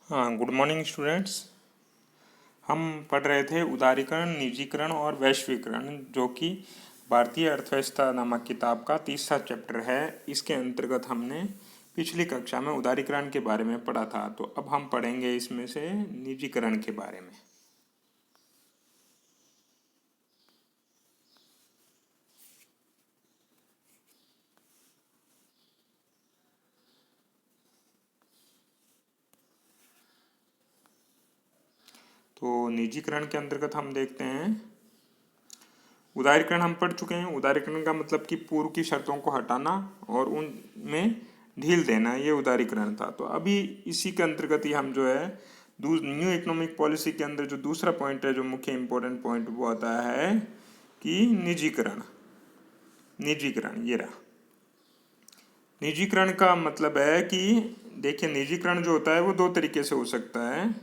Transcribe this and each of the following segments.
हाँ, good morning students. हम पढ़ रहे थे उदारीकरण, निजीकरण और वैश्वीकरण, जो कि भारतीय अर्थव्यवस्था नामक किताब का तीसरा चैप्टर है। इसके अंतर्गत हमने पिछली कक्षा में उदारीकरण के बारे में पढ़ा था, तो अब हम पढ़ेंगे इसमें से निजीकरण के बारे में। तो निजीकरण के अंतर्गत हम देखते हैं, उदारीकरण हम पढ़ चुके हैं। उदारीकरण का मतलब कि पूर्व की शर्तों को हटाना और उनमें ढील देना, ये उदारीकरण था। तो अभी इसी के अंतर्गत ही हम जो है न्यू इकोनॉमिक पॉलिसी के अंदर जो दूसरा पॉइंट है, जो मुख्य इंपॉर्टेंट पॉइंट, वो आता है कि निजीकरण। निजीकरण ये रहा। निजीकरण का मतलब है कि देखिए, निजीकरण जो होता है वो दो तरीके से हो सकता है।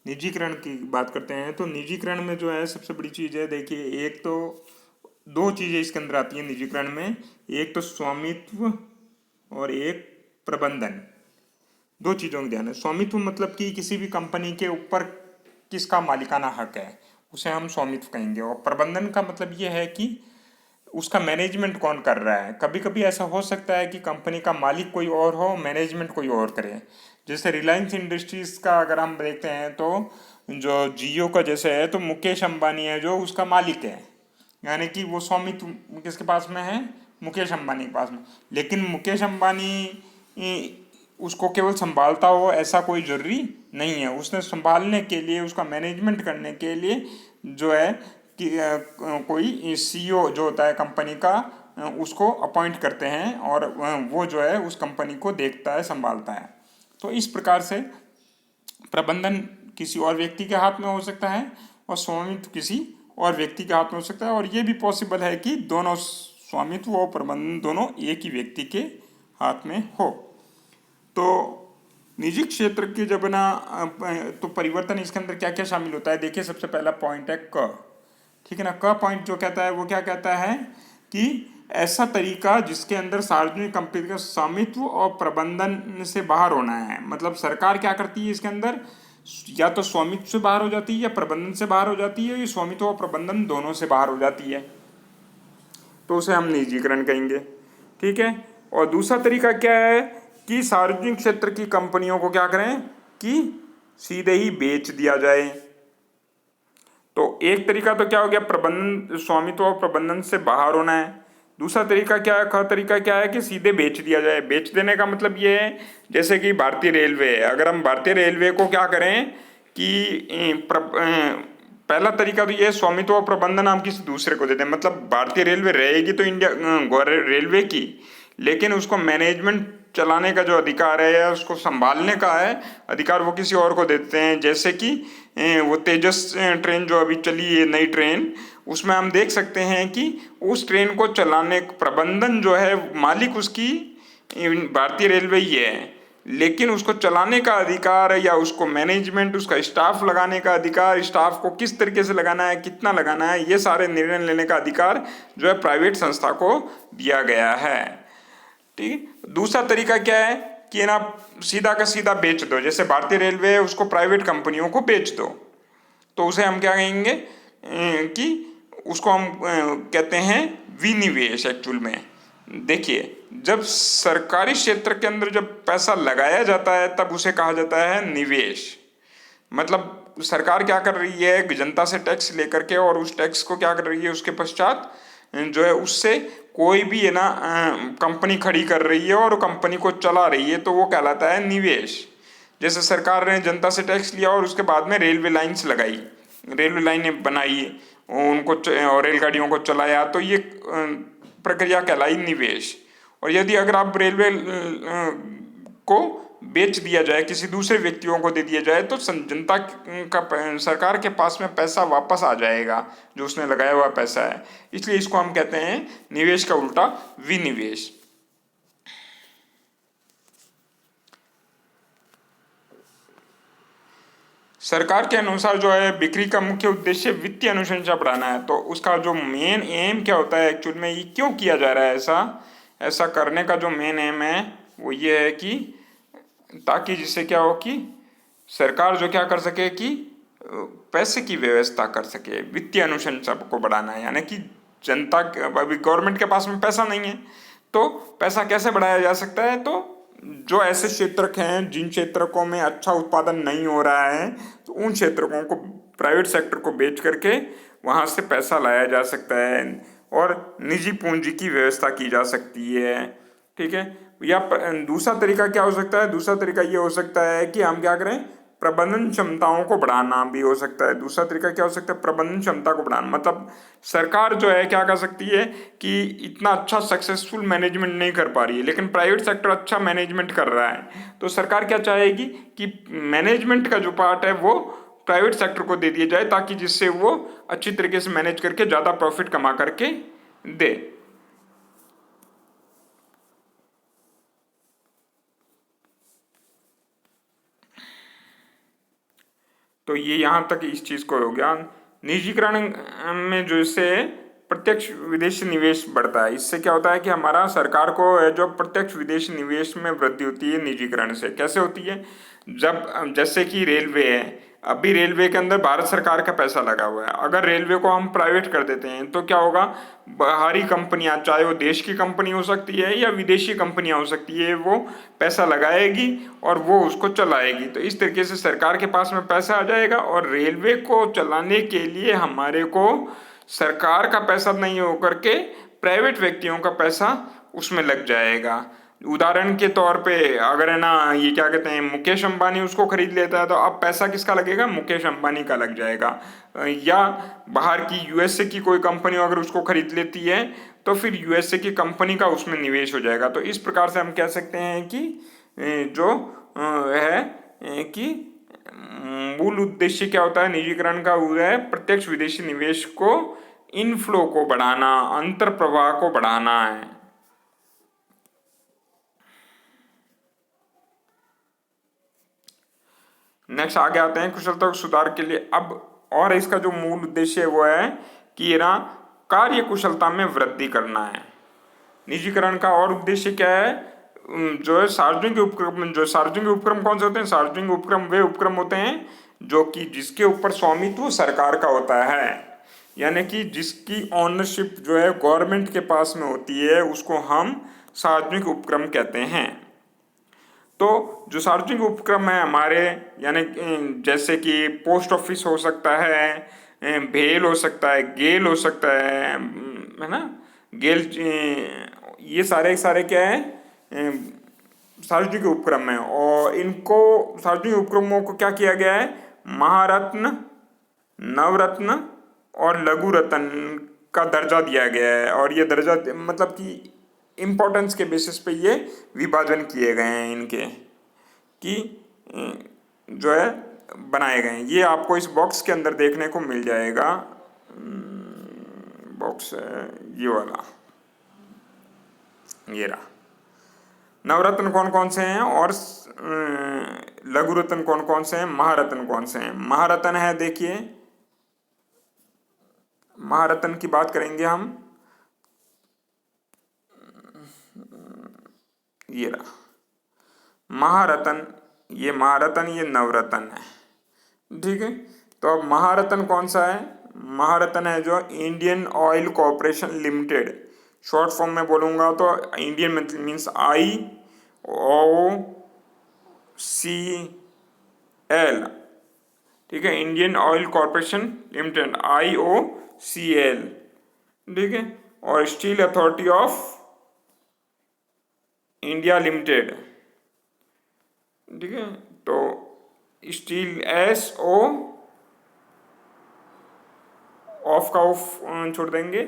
निजीकरण की बात करते हैं तो निजीकरण में जो है सबसे बड़ी चीज़ है, देखिए, एक तो दो चीज़ें इसके अंदर आती हैं निजीकरण में। एक तो स्वामित्व और एक प्रबंधन। दो चीज़ों का ध्यान है। स्वामित्व मतलब कि किसी भी कंपनी के ऊपर किसका मालिकाना हक है, उसे हम स्वामित्व कहेंगे। और प्रबंधन का मतलब ये है कि उसका मैनेजमेंट कौन कर रहा है। कभी कभी ऐसा हो सकता है कि कंपनी का मालिक कोई और हो, मैनेजमेंट कोई और करे। जैसे रिलायंस इंडस्ट्रीज का अगर हम देखते हैं तो जो जियो का जैसे है, तो मुकेश अंबानी है जो उसका मालिक है, यानी कि वो स्वामित्व किसके पास में है, मुकेश अंबानी के पास में। लेकिन मुकेश अंबानी उसको केवल संभालता हो ऐसा कोई जरूरी नहीं है। उसने संभालने के लिए, उसका मैनेजमेंट करने के लिए जो है कि कोई सीईओ जो होता है कंपनी का, उसको अपॉइंट करते हैं और वो जो है उस कंपनी को देखता है, संभालता है। तो इस प्रकार से प्रबंधन किसी और व्यक्ति के हाथ में हो सकता है और स्वामित्व किसी और व्यक्ति के हाथ में हो सकता है। और ये भी पॉसिबल है कि दोनों, स्वामित्व और प्रबंधन दोनों एक ही व्यक्ति के हाथ में हो। तो निजी क्षेत्र के जब ना तो परिवर्तन इसके अंदर क्या क्या शामिल होता है, देखिए, सबसे पहला पॉइंट है क। ठीक है ना। क पॉइंट जो कहता है वो क्या कहता है कि ऐसा तरीका जिसके अंदर सार्वजनिक कंपनी का स्वामित्व और प्रबंधन से बाहर होना है। मतलब सरकार क्या करती है इसके अंदर, या तो स्वामित्व से बाहर हो जाती है या प्रबंधन से बाहर हो जाती है, या स्वामित्व और प्रबंधन दोनों से बाहर हो जाती है, तो उसे हम निजीकरण कहेंगे। ठीक है। और दूसरा तरीका क्या है कि सार्वजनिक क्षेत्र की कंपनियों को क्या करें कि सीधे ही बेच दिया जाए। तो एक तरीका तो क्या हो गया, प्रबंधन, स्वामित्व और प्रबंधन से बाहर होना है। दूसरा तरीका क्या है, तरीका क्या है कि सीधे बेच दिया जाए। बेच देने का मतलब ये है, जैसे कि भारतीय रेलवे है। अगर हम भारतीय रेलवे को क्या करें कि पहला तरीका तो ये है, स्वामित्व और प्रबंधन हम किसी दूसरे को देते हैं। मतलब भारतीय रेलवे रहेगी तो इंडिया रेलवे की, लेकिन उसको मैनेजमेंट चलाने का जो अधिकार है या उसको संभालने का है अधिकार, वो किसी और को देते हैं। जैसे कि वो तेजस ट्रेन जो अभी चली है, नई ट्रेन, उसमें हम देख सकते हैं कि उस ट्रेन को चलाने प्रबंधन जो है, मालिक उसकी भारतीय रेलवे ही है, लेकिन उसको चलाने का अधिकार या उसको मैनेजमेंट, उसका स्टाफ लगाने का अधिकार, स्टाफ को किस तरीके से लगाना है, कितना लगाना है, ये सारे निर्णय लेने का अधिकार जो है प्राइवेट संस्था को दिया गया है। ठीक। दूसरा तरीका क्या है कि ना सीधा का सीधा बेच दो। जैसे भारतीय रेलवे है, उसको प्राइवेट कंपनियों को बेच दो, तो उसे हम क्या कहेंगे कि उसको हम कहते हैं विनिवेश। एक्चुअल में देखिए, जब सरकारी क्षेत्र के अंदर जब पैसा लगाया जाता है तब उसे कहा जाता है निवेश। मतलब सरकार क्या कर रही है, जनता से टैक्स लेकर के, और उस टैक्स को क्या कर रही है, उसके पश्चात जो है उससे कोई भी है ना कंपनी खड़ी कर रही है और कंपनी को चला रही है, तो वो कहलाता है निवेश। जैसे सरकार ने जनता से टैक्स लिया और उसके बाद में रेलवे लाइन्स लगाई, रेलवे लाइनें बनाई, उनको और रेलगाड़ियों को चलाया, तो ये प्रक्रिया कहलाई निवेश। और यदि अगर आप रेलवे को बेच दिया जाए, किसी दूसरे व्यक्तियों को दे दिया जाए, तो जनता का, सरकार के पास में पैसा वापस आ जाएगा जो उसने लगाया हुआ पैसा है। इसलिए इसको हम कहते हैं निवेश का उल्टा विनिवेश। सरकार के अनुसार जो है बिक्री का मुख्य उद्देश्य वित्तीय अनुशंसा बढ़ाना है। तो उसका जो मेन एम क्या होता है, एक्चुअल में ये क्यों किया जा रहा है ऐसा, ऐसा करने का जो मेन एम है वो ये है कि ताकि जिससे क्या हो कि सरकार जो क्या कर सके कि पैसे की व्यवस्था कर सके, वित्तीय अनुशंसा को बढ़ाना है। यानी कि जनता अभी गवर्नमेंट के पास में पैसा नहीं है तो पैसा कैसे बढ़ाया जा सकता है, तो जो ऐसे क्षेत्र हैं जिन क्षेत्रों में अच्छा उत्पादन नहीं हो रहा है तो उन क्षेत्रों को प्राइवेट सेक्टर को बेच करके वहां से पैसा लाया जा सकता है और निजी पूंजी की व्यवस्था की जा सकती है। ठीक है। या दूसरा तरीका क्या हो सकता है, दूसरा तरीका ये हो सकता है कि हम क्या करें, प्रबंधन क्षमताओं को बढ़ाना भी हो सकता है। दूसरा तरीका क्या हो सकता है, प्रबंधन क्षमता को बढ़ाना, मतलब सरकार जो है क्या कर सकती है कि इतना अच्छा सक्सेसफुल मैनेजमेंट नहीं कर पा रही है लेकिन प्राइवेट सेक्टर अच्छा मैनेजमेंट कर रहा है, तो सरकार क्या चाहेगी कि मैनेजमेंट का जो पार्ट है वो प्राइवेट सेक्टर को दे दिया जाए ताकि जिससे वो अच्छी तरीके से मैनेज करके ज़्यादा प्रॉफिट कमा करके दे। तो ये यहाँ तक इस चीज़ को हो गया। निजीकरण में जो इससे प्रत्यक्ष विदेशी निवेश बढ़ता है, इससे क्या होता है कि हमारा सरकार को जो प्रत्यक्ष विदेशी निवेश में वृद्धि होती है निजीकरण से। कैसे होती है, जब जैसे कि रेलवे है, अभी रेलवे के अंदर भारत सरकार का पैसा लगा हुआ है, अगर रेलवे को हम प्राइवेट कर देते हैं तो क्या होगा, बाहरी कंपनियां, चाहे वो देश की कंपनी हो सकती है या विदेशी कंपनियां हो सकती है, वो पैसा लगाएगी और वो उसको चलाएगी। तो इस तरीके से सरकार के पास में पैसा आ जाएगा और रेलवे को चलाने के लिए हमारे को सरकार का पैसा नहीं होकर के प्राइवेट व्यक्तियों का पैसा उसमें लग जाएगा। उदाहरण के तौर पे अगर है ना, ये क्या कहते हैं, मुकेश अंबानी उसको खरीद लेता है तो अब पैसा किसका लगेगा, मुकेश अंबानी का लग जाएगा। या बाहर की यूएसए की कोई कंपनी अगर उसको खरीद लेती है तो फिर यूएसए की कंपनी का उसमें निवेश हो जाएगा। तो इस प्रकार से हम कह सकते हैं कि जो है कि मूल उद्देश्य क्या होता है निजीकरण का, वो है प्रत्यक्ष विदेशी निवेश को, इनफ्लो को बढ़ाना, अंतर प्रवाह को बढ़ाना है। नेक्स्ट आगे आते हैं कुशलता के सुधार के लिए। अब और इसका जो मूल उद्देश्य है वो है कि ये ना कार्य कुशलता में वृद्धि करना है। निजीकरण का और उद्देश्य क्या है, जो है सार्वजनिक उपक्रम, जो सार्वजनिक उपक्रम कौन से होते हैं, सार्वजनिक उपक्रम वे उपक्रम होते हैं जो कि जिसके ऊपर स्वामित्व सरकार का होता है, यानी कि जिसकी ऑनरशिप जो है गवर्नमेंट के पास में होती है उसको हम सार्वजनिक उपक्रम कहते हैं। तो जो सार्वजनिक उपक्रम है हमारे, यानी जैसे कि पोस्ट ऑफिस हो सकता है, भेल हो सकता है, गेल हो सकता है ना, गेल, ये सारे सारे क्या है सार्वजनिक उपक्रम है। और इनको सार्वजनिक उपक्रमों को क्या किया गया है, महारत्न, नवरत्न और लघु रत्न का दर्जा दिया गया है। और ये दर्जा मतलब कि इम्पोर्टेंस के बेसिस पे ये विभाजन किए गए हैं इनके, कि जो है बनाए गए हैं। ये आपको इस बॉक्स के अंदर देखने को मिल जाएगा। बॉक्स है ये वाला, ये रहा। नवरत्न कौन कौन से हैं और लघु रत्न कौन कौन से हैं, महारत्न कौन से हैं। महारत्न है, देखिए महारत्न की बात करेंगे हम, ये रहा महारत्न, ये महारत्न, ये नवरत्न है। ठीक है। तो अब महारत्न कौन सा है, महारत्न है जो Indian oil corporation limited, short form में बोलूँगा तो इंडियन मीन्स IOCL। ठीक है, Indian oil corporation limited IOCL। ठीक है। और steel authority of India limited. ठीक है। तो स्टील SO ऑफ का ऑफ छोड़ देंगे,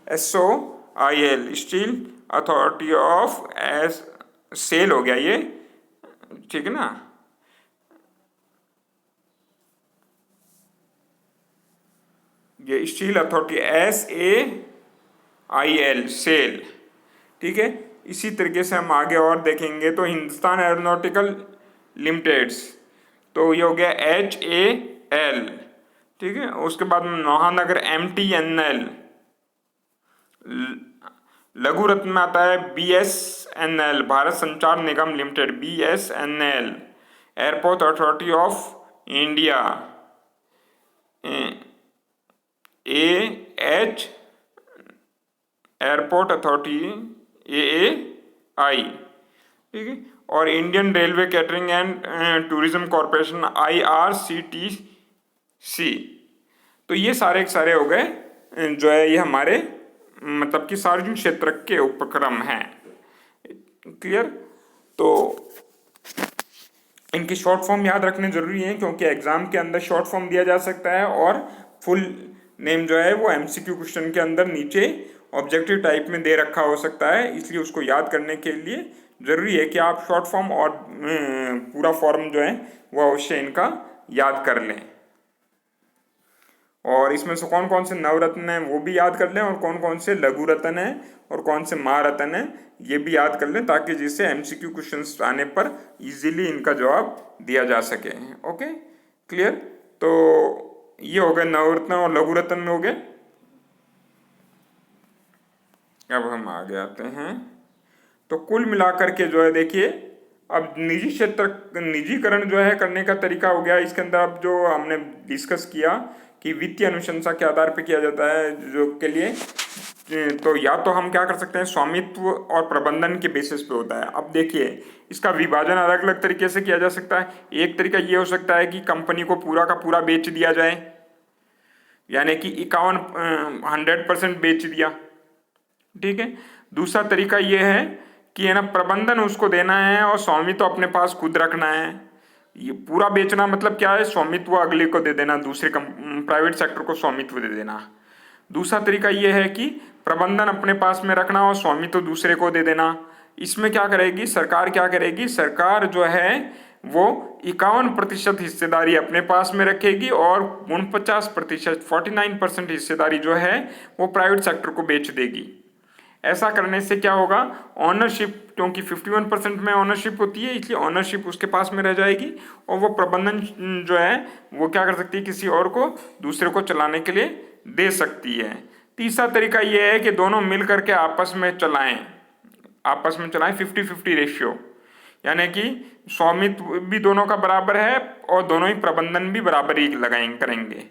SOIL steel authority of SAIL हो गया ये। ठीक है ना, ये स्टील अथॉरिटी SAIL सेल। ठीक है। इसी तरीके से हम आगे और देखेंगे तो हिंदुस्तान एरोनॉटिकल लिमिटेड्स, तो ये हो गया HAL। ठीक है। उसके बाद महानगर MTNL, लघु रत्न में आता है BSNL, Bharat Sanchar Nigam limited, BSNL, airport authority of India, AH, airport authority, AAI, ठीक है। और Indian railway catering and tourism corporation, IRCTC। तो ये सारे के सारे हो गए जो है ये हमारे मतलब कि सार्वजनिक क्षेत्र के उपक्रम हैं। क्लियर? तो इनकी शॉर्ट फॉर्म याद रखने जरूरी है, क्योंकि एग्जाम के अंदर शॉर्ट फॉर्म दिया जा सकता है और फुल नेम जो है वो MCQ क्वेश्चन के अंदर नीचे ऑब्जेक्टिव टाइप में दे रखा हो सकता है, इसलिए उसको याद करने के लिए जरूरी है कि आप शॉर्ट फॉर्म और पूरा फॉर्म जो है वो अवश्य इनका याद कर लें। और इसमें से कौन कौन से नवरत्न हैं वो भी याद कर लें, और कौन कौन से लघु रत्न हैं और कौन से महारत्न हैं ये भी याद कर लें, ताकि जिससे MCQ क्वेश्चंस आने पर इजीली इनका जवाब दिया जा सके। Okay, clear? तो ये हो गए नवरत्न और लघु रत्न में हो गए। अब हम आगे आते हैं। तो कुल मिलाकर के जो है देखिए, अब निजी क्षेत्र निजीकरण जो है करने का तरीका हो गया। इसके अंदर अब जो हमने डिस्कस किया कि वित्तीय अनुशंसा के आधार पर किया जाता है जो के लिए, तो या तो हम क्या कर सकते हैं, स्वामित्व और प्रबंधन के बेसिस पे होता है। अब देखिए इसका विभाजन अलग अलग तरीके से किया जा सकता है। एक तरीका ये हो सकता है कि कंपनी को पूरा का पूरा बेच दिया जाए, यानी कि 100% बेच दिया, ठीक है। दूसरा तरीका ये है कि है ना प्रबंधन उसको देना है और स्वामित्व अपने पास खुद रखना है। ये पूरा बेचना मतलब क्या है, स्वामित्व अगले को दे देना, दूसरे प्राइवेट सेक्टर को स्वामित्व दे देना। दूसरा तरीका ये है कि प्रबंधन अपने पास में रखना और स्वामित्व दूसरे को दे देना। इसमें क्या करेगी सरकार, क्या करेगी सरकार जो है वो 51% हिस्सेदारी अपने पास में रखेगी और 49% 49% हिस्सेदारी जो है वो प्राइवेट सेक्टर को बेच देगी। ऐसा करने से क्या होगा, ऑनरशिप, क्योंकि 51% में ऑनरशिप होती है इसलिए ऑनरशिप उसके पास में रह जाएगी और वो प्रबंधन जो है वो क्या कर सकती है, किसी और को, दूसरे को चलाने के लिए दे सकती है। तीसरा तरीका ये है कि दोनों मिल करके आपस में चलाएं 50-50 रेशियो, यानी कि स्वामित्व भी दोनों का बराबर है और दोनों ही प्रबंधन भी बराबर ही करेंगे।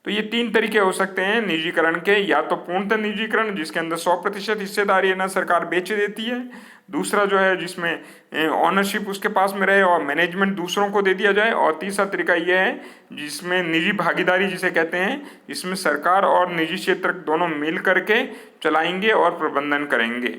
तो ये 3 तरीके हो सकते हैं निजीकरण के, या तो पूर्णतः निजीकरण जिसके अंदर 100% हिस्सेदारी है ना सरकार बेच देती है, दूसरा जो है जिसमें ऑनरशिप उसके पास में रहे और मैनेजमेंट दूसरों को दे दिया जाए, और तीसरा तरीका ये है जिसमें निजी भागीदारी जिसे कहते हैं, जिसमें सरकार और निजी क्षेत्र दोनों मिल करके चलाएंगे और प्रबंधन करेंगे।